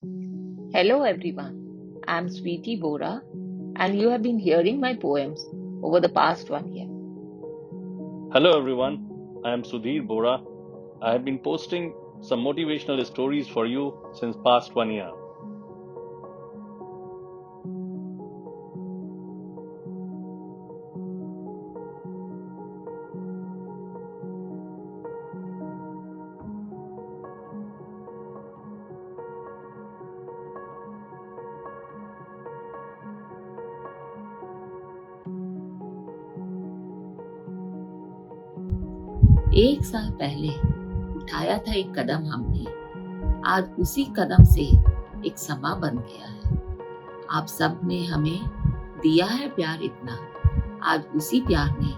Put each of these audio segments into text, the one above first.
Hello everyone, I'm Sweetie Bora and you have been hearing my poems over the past 1 year. Hello everyone, I am Sudhir Bora. I have been posting some motivational stories for you since past 1 year. एक साल पहले उठाया था एक कदम हमने, आज उसी कदम से एक समा बन गया है। आप सब ने हमें दिया है प्यार इतना, आज उसी प्यार ने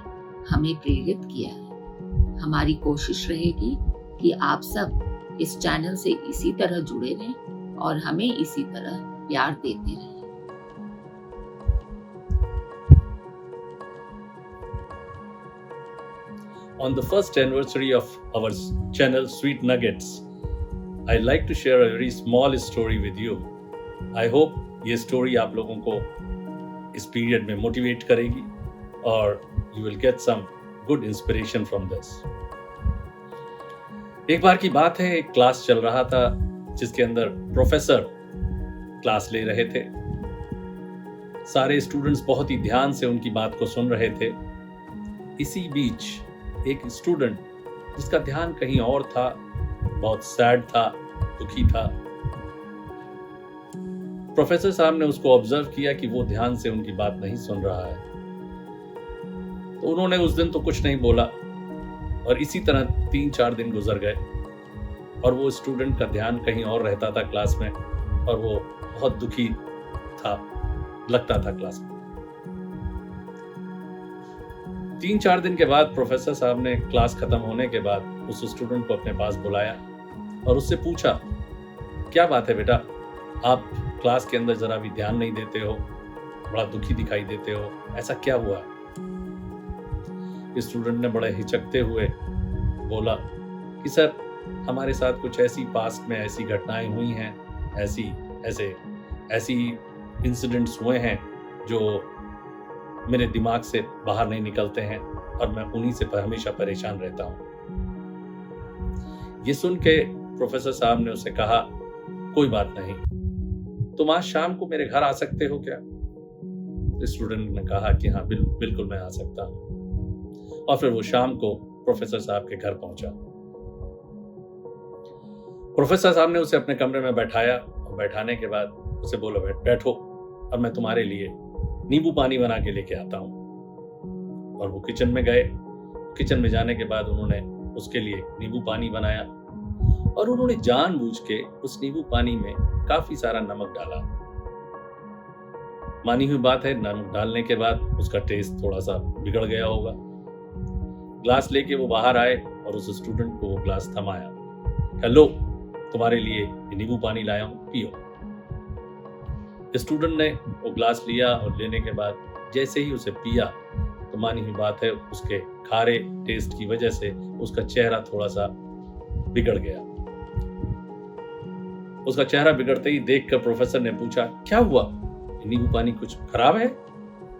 हमें प्रेरित किया है। हमारी कोशिश रहेगी कि आप सब इस चैनल से इसी तरह जुड़े रहें और हमें इसी तरह प्यार देते रहें। On the first anniversary of our channel Sweet Nuggets, I'd like to share a very small story with you. I hope ये story आप लोगों को इस period में motivate करेगी और you will get some good inspiration from this. एक बार की बात है, एक क्लास चल रहा था जिसके अंदर प्रोफेसर क्लास ले रहे थे। सारे स्टूडेंट्स बहुत ही ध्यान से उनकी बात को सुन रहे थे। इसी बीच एक स्टूडेंट जिसका ध्यान कहीं और था, बहुत सैड था, दुखी था। प्रोफेसर साहब ने उसको ऑब्जर्व किया कि वो ध्यान से उनकी बात नहीं सुन रहा है। तो उन्होंने उस दिन तो कुछ नहीं बोला और इसी तरह 3-4 दिन गुजर गए और वो स्टूडेंट का ध्यान कहीं और रहता था क्लास में और वो बहुत दुखी था, लगता था क्लास में। 3-4 दिन के बाद प्रोफेसर साहब ने क्लास खत्म होने के बाद उस स्टूडेंट को अपने पास बुलाया और उससे पूछा, क्या बात है बेटा, आप क्लास के अंदर जरा भी ध्यान नहीं देते हो, बड़ा दुखी दिखाई देते हो, ऐसा क्या हुआ? स्टूडेंट ने बड़े हिचकते हुए बोला कि सर, हमारे साथ कुछ ऐसी पास्ट में ऐसी घटनाएं हुई हैं, ऐसी इंसिडेंट्स हुए हैं जो मेरे दिमाग से बाहर नहीं निकलते हैं और मैं उन्हीं से हमेशा परेशान रहता हूं। ये सुन के प्रोफेसर साहब ने उसे कहा, कोई बात नहीं, तुम आज शाम को मेरे घर आ सकते हो क्या? स्टूडेंट ने कहा कि हाँ, बिल्कुल मैं आ सकता हूं। और फिर वो शाम को प्रोफेसर साहब के घर पहुंचा। प्रोफेसर साहब ने उसे अपने कमरे में बैठाया और बैठाने के बाद उसे बोला, बैठो और मैं तुम्हारे लिए नींबू पानी बना के लेके आता हूं। और वो किचन में गए। किचन में जाने के बाद उन्होंने उसके लिए नींबू पानी बनाया और उन्होंने जानबूझ के उस नींबू पानी में काफी सारा नमक डाला। मानी हुई बात है, नमक डालने के बाद उसका टेस्ट थोड़ा सा बिगड़ गया होगा। ग्लास लेके वो बाहर आए और उस स्टूडेंट को वो ग्लास थमाया। हेलो, तुम्हारे लिए ये नींबू पानी लाया हूं, पियो। स्टूडेंट ने वो ग्लास लिया और लेने के बाद जैसे ही उसे पिया तो मानी हुई बात है, उसके खारे टेस्ट की वजह से उसका चेहरा थोड़ा सा बिगड़ गया। उसका चेहरा बिगड़ते ही देखकर प्रोफेसर ने पूछा, क्या हुआ, नींबू पानी कुछ खराब है?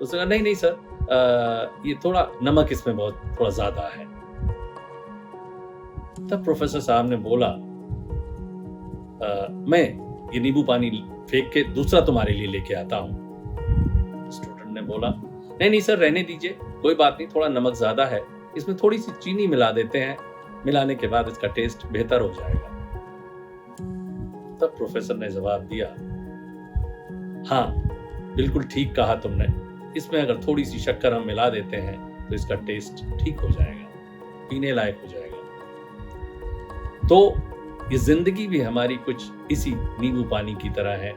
उसने कहा, नहीं सर, ये थोड़ा नमक इसमें बहुत थोड़ा ज्यादा है। तब प्रोफेसर साहब ने बोला, मैं ये नींबू पानी फेंक के दूसरा तुम्हारे लिए लेके आता हूं। स्टूडेंट ने बोला, नहीं सर, रहने दीजिए, कोई बात नहीं, थोड़ा नमक ज्यादा है, इसमें थोड़ी सी चीनी मिला देते हैं, मिलाने के बाद इसका टेस्ट बेहतर हो जाएगा। तब प्रोफेसर ने जवाब दिया, हाँ, बिल्कुल ठीक कहा तुमने, इसमें अगर थोड़ी सी शक्कर हम मिला देते हैं तो इसका टेस्ट ठीक हो जाएगा, पीने लायक हो जाएगा। तो ये जिंदगी भी हमारी कुछ इसी नींबू पानी की तरह है।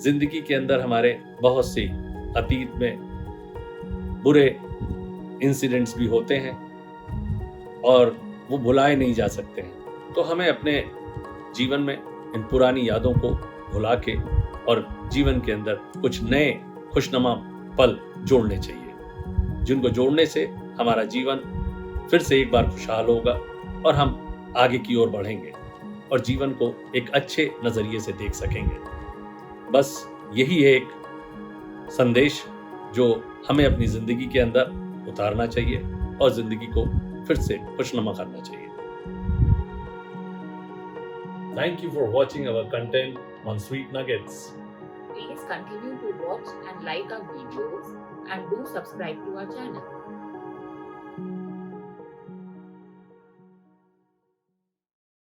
जिंदगी के अंदर हमारे बहुत से अतीत में बुरे इंसिडेंट्स भी होते हैं और वो भुलाए नहीं जा सकते हैं। तो हमें अपने जीवन में इन पुरानी यादों को भुला के और जीवन के अंदर कुछ नए खुशनुमा पल जोड़ने चाहिए, जिनको जोड़ने से हमारा जीवन फिर से एक बार खुशहाल होगा और हम आगे की ओर बढ़ेंगे। और जीवन को एक अच्छे नजरिए से देख सकेंगे। बस यही है एक संदेश जो हमें अपनी जिंदगी के अंदर उतारना चाहिए और जिंदगी को फिर से खुशनुमा करना चाहिए। Thank you for watching our content on Sweet Nuggets. Please continue to watch and like our videos and do subscribe to our channel.